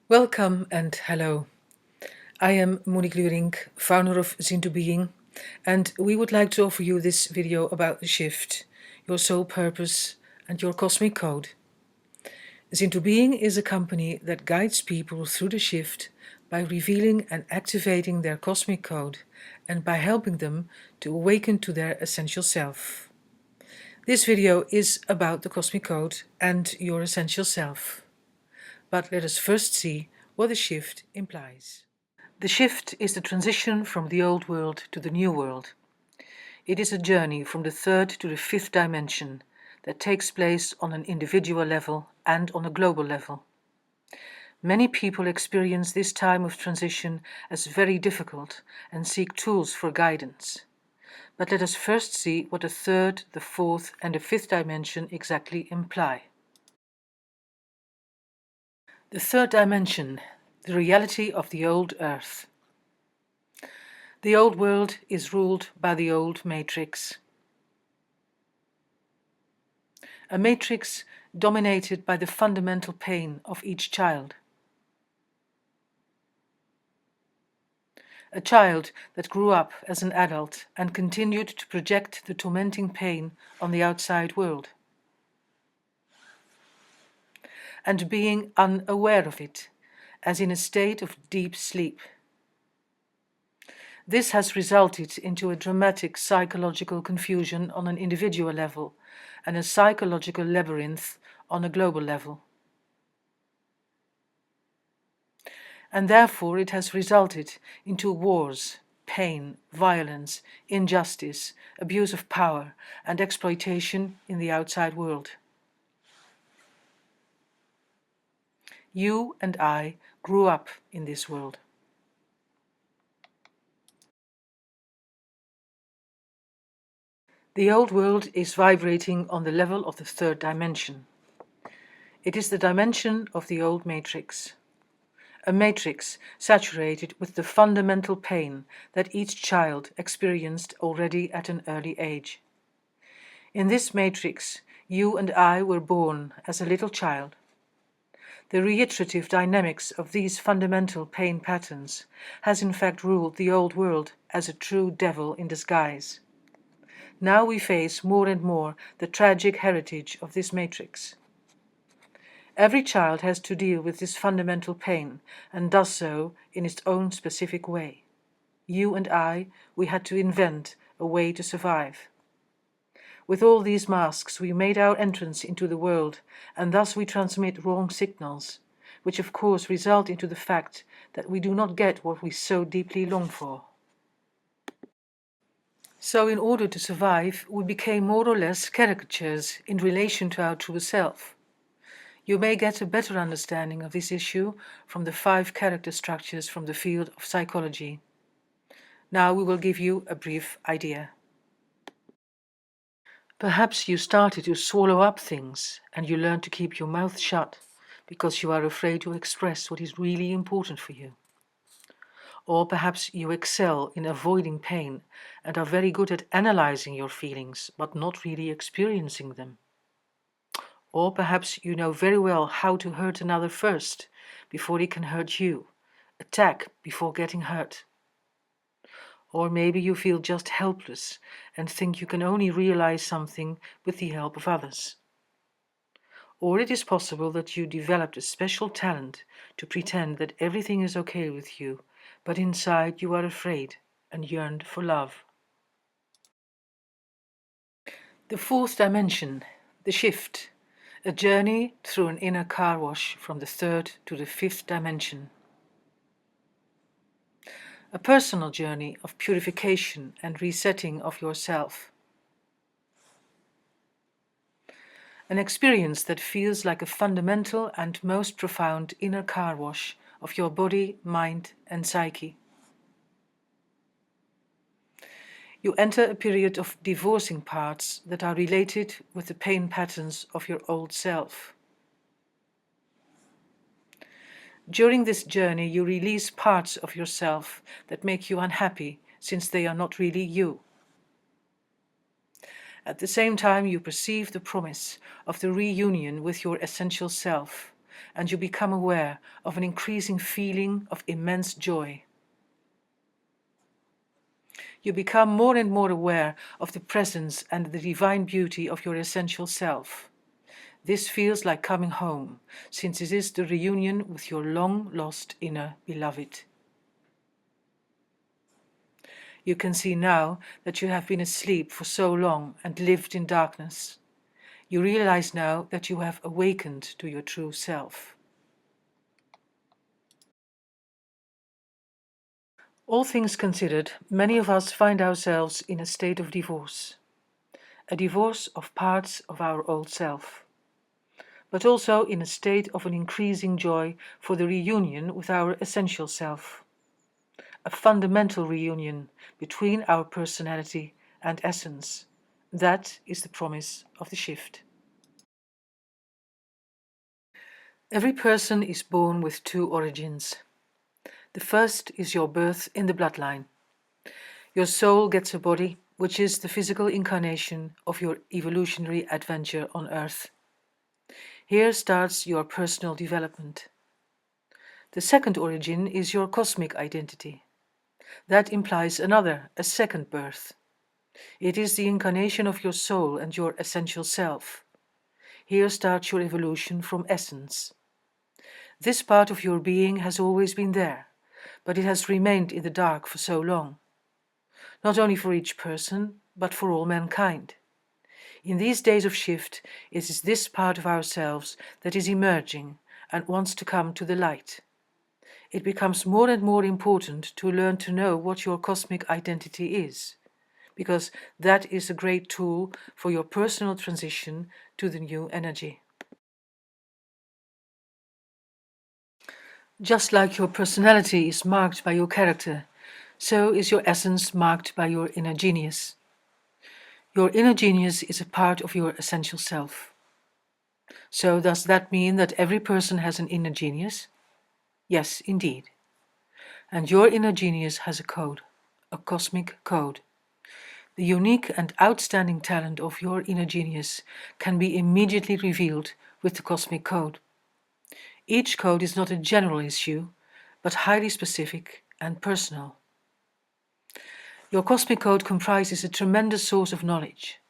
Welcome and hello. I am Monique Leurink, founder of Into Being, and we would like to offer you this video about the shift, your soul purpose, and your cosmic code. Into Being is a company that guides people through the shift by revealing and activating their cosmic code and by helping them to awaken to their essential self. This video is about the cosmic code and your essential self. But let us first see what the shift implies. The shift is the transition from the old world to the new world. It is a journey from the third to the fifth dimension that takes place on an individual level and on a global level. Many people experience this time of transition as very difficult and seek tools for guidance. But let us first see what the third, the fourth, and the fifth dimension exactly imply. The third dimension, the reality of the old earth. The old world is ruled by the old matrix. A matrix dominated by the fundamental pain of each child. A child that grew up as an adult and continued to project the tormenting pain on the outside world. And being unaware of it, as in a state of deep sleep. This has resulted into a dramatic psychological confusion on an individual level and a psychological labyrinth on a global level. And therefore it has resulted into wars, pain, violence, injustice, abuse of power, and exploitation in the outside world. You and I grew up in this world. The old world is vibrating on the level of the third dimension. It is the dimension of the old matrix. A matrix saturated with the fundamental pain that each child experienced already at an early age. In this matrix, you and I were born as a little child. The reiterative dynamics of these fundamental pain patterns has in fact ruled the old world as a true devil in disguise. Now we face more and more the tragic heritage of this matrix. Every child has to deal with this fundamental pain and does so in its own specific way. You and I, we had to invent a way to survive. With all these masks, we made our entrance into the world, and thus we transmit wrong signals, which of course result into the fact that we do not get what we so deeply long for. So in order to survive, we became more or less caricatures in relation to our true self. You may get a better understanding of this issue from the 5 character structures from the field of psychology. Now we will give you a brief idea. Perhaps you started to swallow up things and you learned to keep your mouth shut because you are afraid to express what is really important for you. Or perhaps you excel in avoiding pain and are very good at analyzing your feelings but not really experiencing them. Or perhaps you know very well how to hurt another first before he can hurt you, attack before getting hurt. Or maybe you feel just helpless and think you can only realize something with the help of others. Or it is possible that you developed a special talent to pretend that everything is okay with you, but inside you are afraid and yearned for love. The fourth dimension, the shift, a journey through an inner car wash from the third to the fifth dimension. A personal journey of purification and resetting of yourself. An experience that feels like a fundamental and most profound inner car wash of your body, mind, and psyche. You enter a period of divorcing parts that are related with the pain patterns of your old self. During this journey, you release parts of yourself that make you unhappy since they are not really you. At the same time, you perceive the promise of the reunion with your essential self, and you become aware of an increasing feeling of immense joy. You become more and more aware of the presence and the divine beauty of your essential self. This feels like coming home, since it is the reunion with your long-lost inner beloved. You can see now that you have been asleep for so long and lived in darkness. You realize now that you have awakened to your true self. All things considered, many of us find ourselves in a state of divorce. A divorce of parts of our old self, but also in a state of an increasing joy for the reunion with our essential self. A fundamental reunion between our personality and essence. That is the promise of the shift. Every person is born with two origins. The first is your birth in the bloodline. Your soul gets a body, which is the physical incarnation of your evolutionary adventure on Earth. Here starts your personal development. The second origin is your cosmic identity. That implies a second birth. It is the incarnation of your soul and your essential self. Here starts your evolution from essence. This part of your being has always been there, but it has remained in the dark for so long. Not only for each person, but for all mankind. In these days of shift, it is this part of ourselves that is emerging and wants to come to the light. It becomes more and more important to learn to know what your cosmic identity is, because that is a great tool for your personal transition to the new energy. Just like your personality is marked by your character, so is your essence marked by your inner genius. Your inner genius is a part of your essential self. So does that mean that every person has an inner genius? Yes, indeed. And your inner genius has a code, a cosmic code. The unique and outstanding talent of your inner genius can be immediately revealed with the cosmic code. Each code is not a general issue, but highly specific and personal. Your cosmic code comprises a tremendous source of knowledge.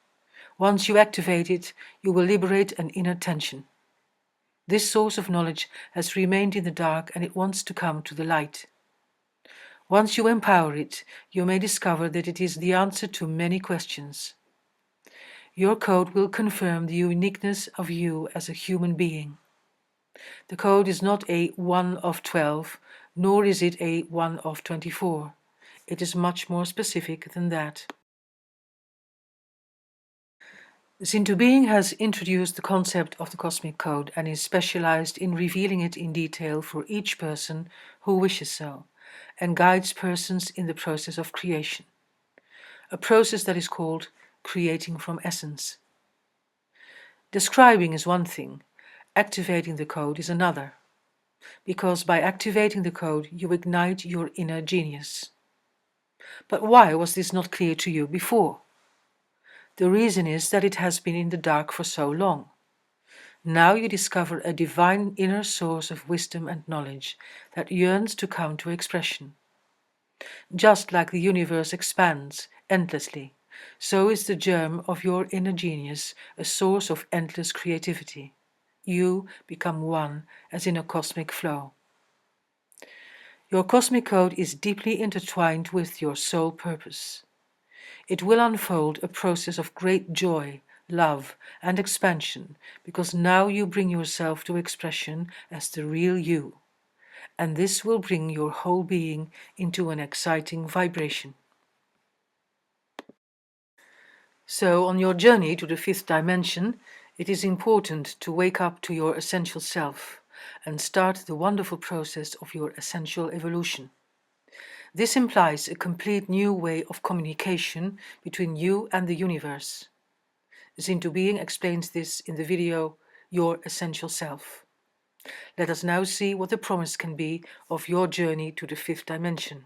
Once you activate it, you will liberate an inner tension. This source of knowledge has remained in the dark and it wants to come to the light. Once you empower it, you may discover that it is the answer to many questions. Your code will confirm the uniqueness of you as a human being. The code is not a 1 of 12, nor is it a 1 of 24. It is much more specific than that. Into Being has introduced the concept of the cosmic code and is specialized in revealing it in detail for each person who wishes so, and guides persons in the process of creation. A process that is called creating from essence. Describing is one thing, activating the code is another, because by activating the code you ignite your inner genius. But why was this not clear to you before? The reason is that it has been in the dark for so long. Now you discover a divine inner source of wisdom and knowledge that yearns to come to expression. Just like the universe expands endlessly, so is the germ of your inner genius a source of endless creativity. You become one as in a cosmic flow. Your cosmic code is deeply intertwined with your soul purpose. It will unfold a process of great joy, love, and expansion because now you bring yourself to expression as the real you, and this will bring your whole being into an exciting vibration. So, on your journey to the fifth dimension, it is important to wake up to your essential self and start the wonderful process of your essential evolution. This implies a complete new way of communication between you and the universe. Into Being explains this in the video Your Essential Self. Let us now see what the promise can be of your journey to the fifth dimension.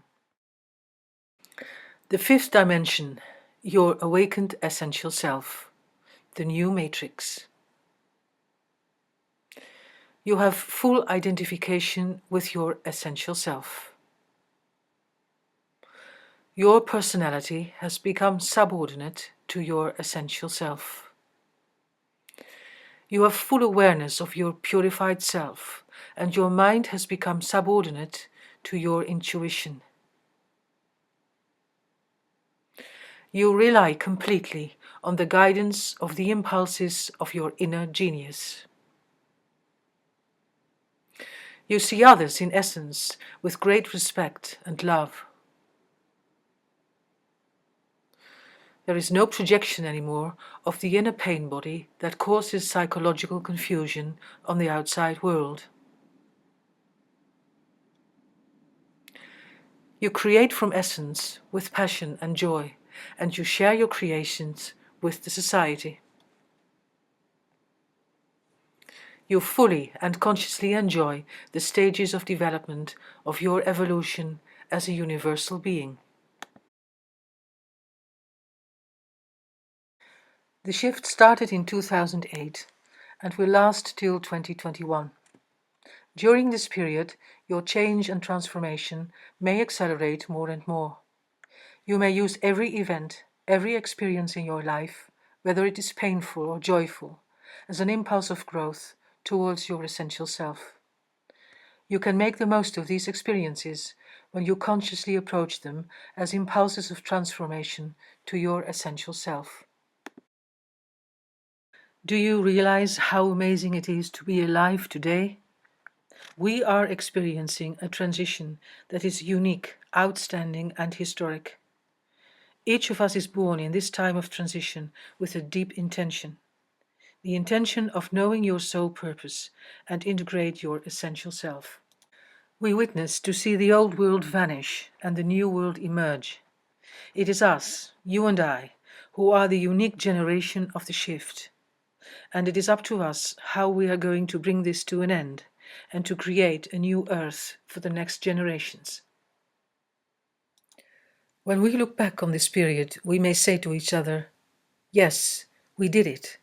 The fifth dimension, your awakened essential self, the new matrix. You have full identification with your essential self. Your personality has become subordinate to your essential self. You have full awareness of your purified self, and your mind has become subordinate to your intuition. You rely completely on the guidance of the impulses of your inner genius. You see others, in essence, with great respect and love. There is no projection anymore of the inner pain body that causes psychological confusion on the outside world. You create from essence with passion and joy, and you share your creations with the society. You fully and consciously enjoy the stages of development of your evolution as a universal being. The shift started in 2008 and will last till 2021. During this period, your change and transformation may accelerate more and more. You may use every event, every experience in your life, whether it is painful or joyful, as an impulse of growth towards your essential self. You can make the most of these experiences when you consciously approach them as impulses of transformation to your essential self. Do you realize how amazing it is to be alive today? We are experiencing a transition that is unique, outstanding, and historic. Each of us is born in this time of transition with a deep intention. The intention of knowing your soul purpose and integrate your essential self. We witness to see the old world vanish and the new world emerge. It is us, you and I, who are the unique generation of the shift. And it is up to us how we are going to bring this to an end and to create a new earth for the next generations. When we look back on this period, we may say to each other, yes, we did it.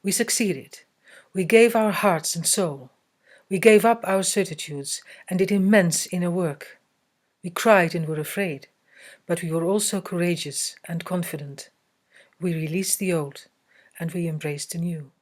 We succeeded. We gave our hearts and soul. We gave up our certitudes and did immense inner work. We cried and were afraid, but we were also courageous and confident. We released the old and we embraced the new.